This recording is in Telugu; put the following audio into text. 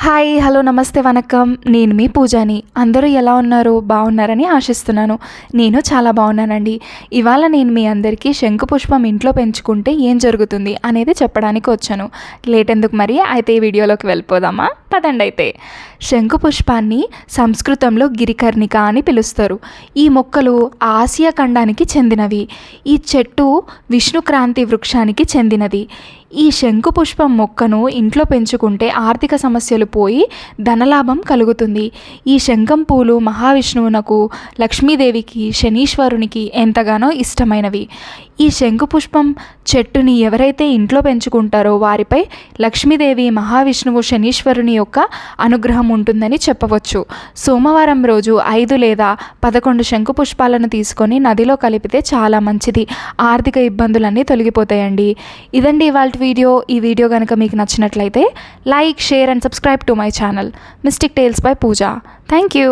హాయ్ హలో నమస్తే వనక్కం. నేను మీ పూజాని. అందరూ ఎలా ఉన్నారు? బాగున్నారని ఆశిస్తున్నాను. నేను చాలా బాగున్నానండి. ఇవాళ నేను మీ అందరికీ శంకుపుష్పం ఇంట్లో పెంచుకుంటే ఏం జరుగుతుంది అనేది చెప్పడానికి వచ్చాను. లేట్ ఎందుకు మరి, అయితే ఈ వీడియోలోకి వెళ్ళిపోదామా? పదండి. అయితే శంకుపుష్పాన్ని సంస్కృతంలో గిరికర్ణిక అని పిలుస్తారు. ఈ మొక్కలు ఆసియా ఖండానికి చెందినవి. ఈ చెట్టు విష్ణుక్రాంతి వృక్షానికి చెందినది. ఈ శంకుపుష్పం మొక్కను ఇంట్లో పెంచుకుంటే ఆర్థిక సమస్యలు పోయి ధనలాభం కలుగుతుంది. ఈ శంఖం పూలు మహావిష్ణువునకు, లక్ష్మీదేవికి, శనీశ్వరునికి ఎంతగానో ఇష్టమైనవి. ఈ శంకుపుష్పం చెట్టుని ఎవరైతే ఇంట్లో పెంచుకుంటారో వారిపై లక్ష్మీదేవి, మహావిష్ణువు, శనీశ్వరుని యొక్క అనుగ్రహం ఉంటుందని చెప్పవచ్చు. సోమవారం రోజు 5 లేదా 11 శంకుపుష్పాలను తీసుకొని నదిలో కలిపితే చాలా మంచిది. ఆర్థిక ఇబ్బందులన్నీ తొలగిపోతాయండి. ఇదండి ఇవాళ వీడియో. ఈ వీడియో కనుక మీకు నచ్చినట్లయితే like, share and subscribe to my channel mystic tales by Pooja. Thank you.